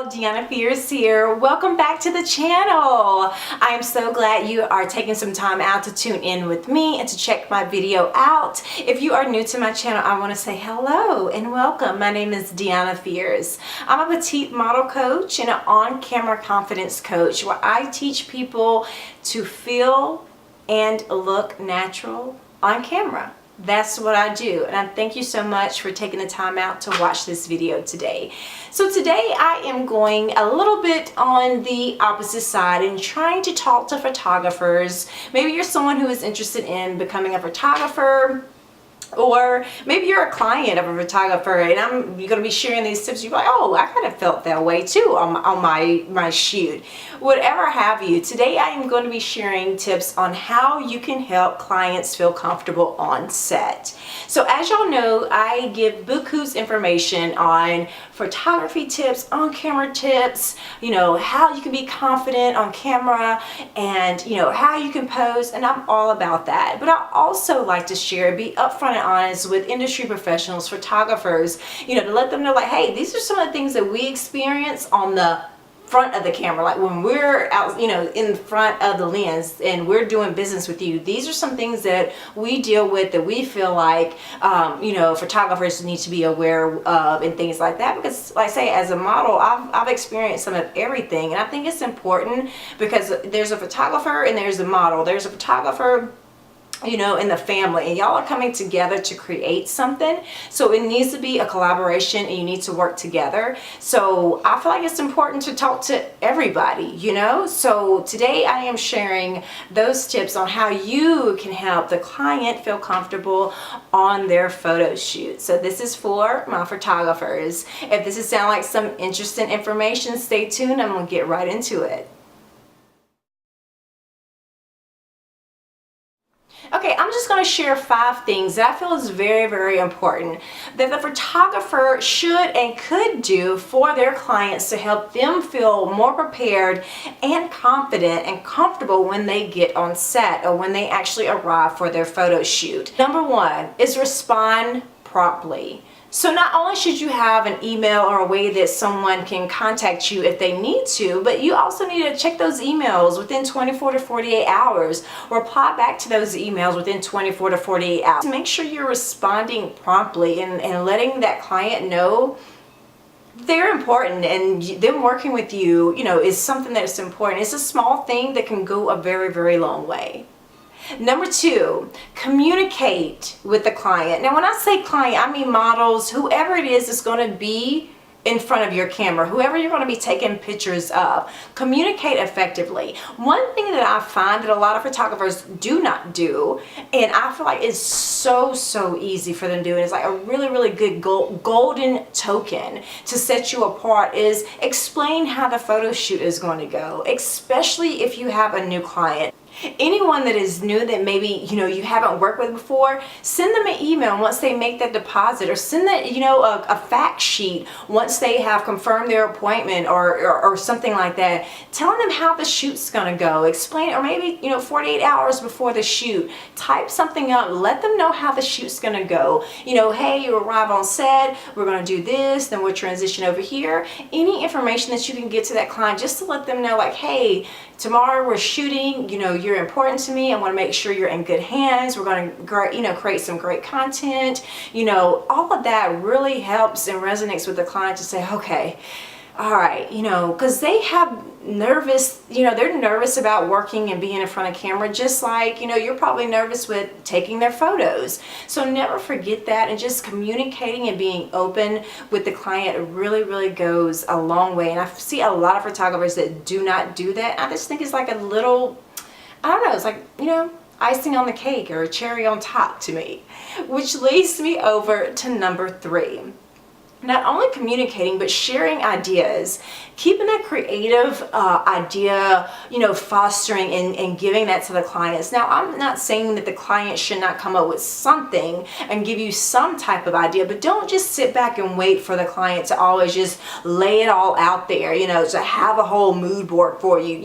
Deanna Fierce here. Welcome back to the channel. I am so glad you are taking some time out to tune in with me and to check my video out. If you are new to my channel, I want to say hello and welcome. My name is Deanna Fierce. I'm a petite model coach and an on-camera confidence coach where I teach people to feel and look natural on camera. That's what I do, and I thank you so much for taking the time out to watch this video today. So today I am going a little bit on the opposite side and trying to talk to photographers. Maybe you're someone who is interested in becoming a photographer, or maybe you're a client of a photographer and you're going to be sharing these tips. You're like, oh, I kind of felt that way too on my shoot. Whatever have you. Today I am going to be sharing tips on how you can help clients feel comfortable on set. So as y'all know, I give buku's information on photography tips, on camera tips, how you can be confident on camera, and how you can pose, and I'm all about that. But I also like to share, be upfront and honest with industry professionals, photographers, to let them know, like, hey, these are some of the things that we experience on the front of the camera, like when we're out, in front of the lens and we're doing business with you. These are some things that we deal with that we feel like, photographers need to be aware of and things like that. Because, like I say, as a model, I've experienced some of everything, and I think it's important because there's a photographer and there's a model. There's a photographer, in the family, and y'all are coming together to create something, so it needs to be a collaboration and you need to work together. So I feel like it's important to talk to everybody, so today I am sharing those tips on how you can help the client feel comfortable on their photo shoot. So this is for my photographers. If this is sound like some interesting information, stay tuned. I'm gonna get right into it. Okay, I'm just going to share 5 things that I feel is very, very important that the photographer should and could do for their clients to help them feel more prepared and confident and comfortable when they get on set or when they actually arrive for their photo shoot. Number 1 is respond promptly. So not only should you have an email or a way that someone can contact you if they need to, but you also need to check those emails within 24 to 48 hours. Reply back to those emails within 24 to 48 hours. Make sure you're responding promptly and letting that client know they're important, and them working with you, is something that's important. It's a small thing that can go a very, very long way. Number 2, communicate with the client. Now, when I say client, I mean models, whoever it is that's going to be in front of your camera, whoever you're going to be taking pictures of. Communicate effectively. One thing that I find that a lot of photographers do not do, and I feel like it's so easy for them to do, and it's like a really, really good golden token to set you apart, is explain how the photo shoot is going to go, especially if you have a new client. Anyone that is new that maybe you haven't worked with before, send them an email once they make that deposit, or send that a fact sheet once they have confirmed their appointment or something like that, telling them how the shoot's gonna go. Explain it, or maybe 48 hours before the shoot, type something up, let them know how the shoot's gonna go. Hey, you arrive on set, we're gonna do this, then we'll transition over here. Any information that you can get to that client just to let them know, like, hey, tomorrow we're shooting, you're important to me. I want to make sure you're in good hands. We're going to create some great content. All of that really helps and resonates with the client to say, okay, all right, because they have nervous, they're nervous about working and being in front of camera, just like, you're probably nervous with taking their photos. So never forget that, and just communicating and being open with the client really, really goes a long way. And I see a lot of photographers that do not do that. I just think it's like a little, I don't know, it's like, icing on the cake or a cherry on top to me. Which leads me over to number 3. Not only communicating, but sharing ideas, keeping that creative idea, fostering and giving that to the clients. Now, I'm not saying that the client should not come up with something and give you some type of idea, but don't just sit back and wait for the client to always just lay it all out there, to have a whole mood board for you.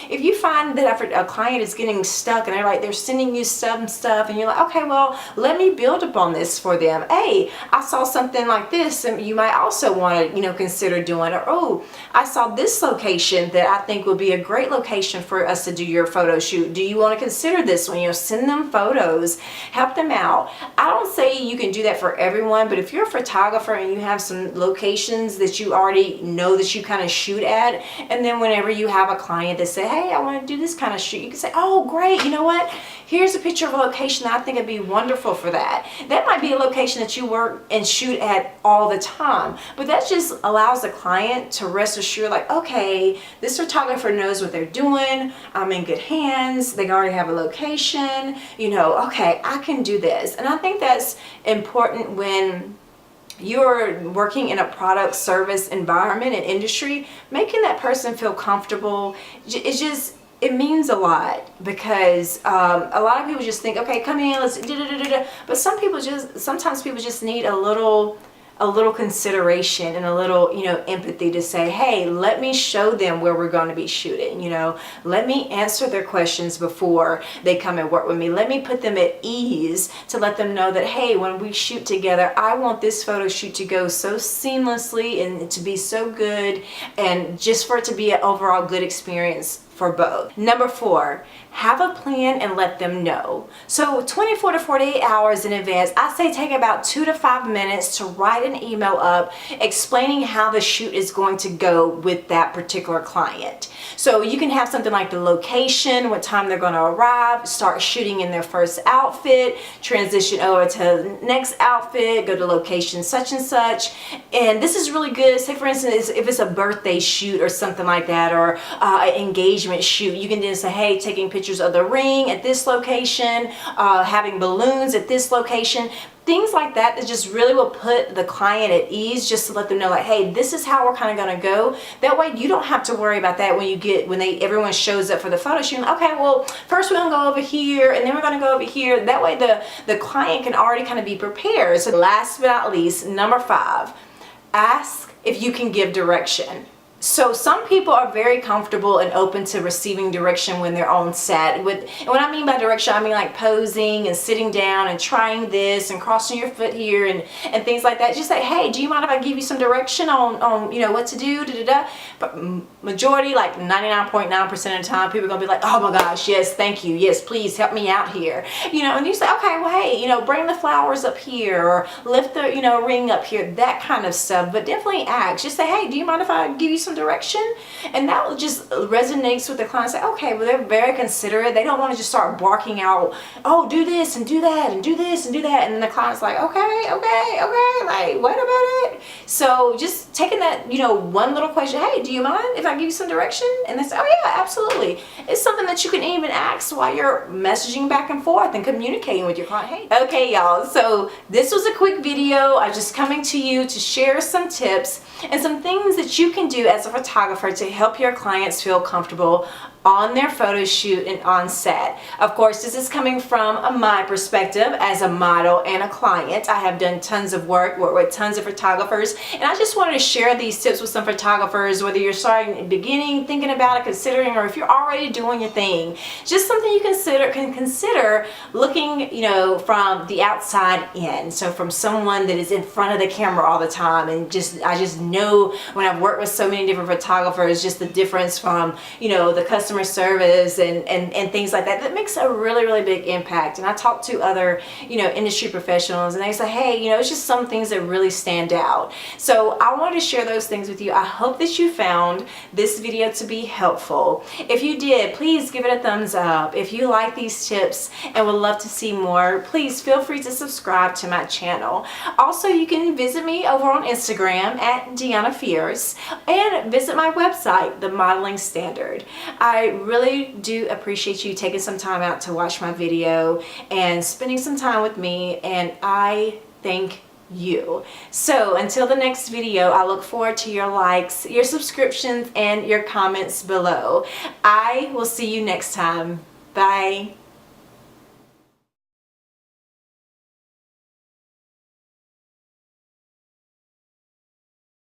If you find that a client is getting stuck and they're sending you some stuff and you're like, okay, well, let me build upon this for them. Hey, I saw something like this, and you might also want to, consider doing. Or, oh, I saw this location that I think would be a great location for us to do your photo shoot. Do you want to consider this one? Send them photos, help them out. I don't say you can do that for everyone, but if you're a photographer and you have some locations that you already know that you kind of shoot at, and then whenever you have a client that say, hey, I want to do this kind of shoot, you can say, oh, great, you know what? Here's a picture of a location that I think would be wonderful for that. That might be a location that you work and shoot at all the time, but that just allows the client to rest assured, like, okay, this photographer knows what they're doing. I'm in good hands. They already have a location. Okay, I can do this. And I think that's important when you're working in a product service environment and industry. Making that person feel comfortable, it means a lot, because a lot of people just think, okay, come in, let's da-da-da-da-da. But sometimes people just need a little consideration and a little, empathy to say, hey, let me show them where we're going to be shooting. Let me answer their questions before they come and work with me. Let me put them at ease to let them know that, hey, when we shoot together, I want this photo shoot to go so seamlessly and to be so good, and just for it to be an overall good experience for both. Number 4, have a plan and let them know. So 24 to 48 hours in advance, I say take about 2 to 5 minutes to write an email up explaining how the shoot is going to go with that particular client. So you can have something like the location, what time they're going to arrive, start shooting in their first outfit, transition over to the next outfit, go to location such and such. And this is really good. Say for instance, if it's a birthday shoot or something like that, or an engagement shoot, you can just say, hey, taking pictures of the ring at this location, having balloons at this location. Things like that just really will put the client at ease, just to let them know, like, hey, this is how we're kind of going to go. That way you don't have to worry about that when everyone shows up for the photo shoot. Okay, well, first we're going to go over here, and then we're going to go over here. That way the client can already kind of be prepared. So last but not least, number 5, ask if you can give direction. So some people are very comfortable and open to receiving direction when they're on set. And what I mean by direction, I mean like posing and sitting down and trying this and crossing your foot here and things like that. Just say, hey, do you mind if I give you some direction on what to do? Da, da, da. But majority, like 99.9% of the time, people are gonna be like, oh my gosh, yes, thank you, yes, please help me out here. And you say, okay, well, hey, bring the flowers up here, or lift the ring up here, that kind of stuff. But definitely ask. Just say, hey, do you mind if I give you some direction? And that will just resonates with the client. Say, okay, well, they're very considerate. They don't want to just start barking out, oh, do this and do that and do this and do that, and then the client's like, okay, like, what about it? So just taking that, one little question, hey, do you mind if I give you some direction? And they say, oh yeah, absolutely. It's something that you can even ask while you're messaging back and forth and communicating with your client. Hey, okay, y'all, so this was a quick video. I'm just coming to you to share some tips and some things that you can do as a photographer to help your clients feel comfortable on their photo shoot and on set. Of course, this is coming from my perspective as a model and a client. I have done tons of work with tons of photographers, and I just wanted to share these tips with some photographers, whether you're starting at the beginning, thinking about it, considering, or if you're already doing your thing. Just something you can consider looking, from the outside in. So from someone that is in front of the camera all the time, and I just know when I've worked with so many different photographers, just the difference from, the customer service and things like that makes a really big impact. And I talk to other industry professionals, and they say, hey, it's just some things that really stand out. So I wanted to share those things with you. I hope that you found this video to be helpful. If you did, please give it a thumbs up. If you like these tips and would love to see more, please feel free to subscribe to my channel. Also, you can visit me over on Instagram at Deanna Fierce, and visit my website, The Modeling Standard. I really do appreciate you taking some time out to watch my video and spending some time with me, and I thank you. So until the next video, I look forward to your likes, your subscriptions, and your comments below. I will see you next time. Bye.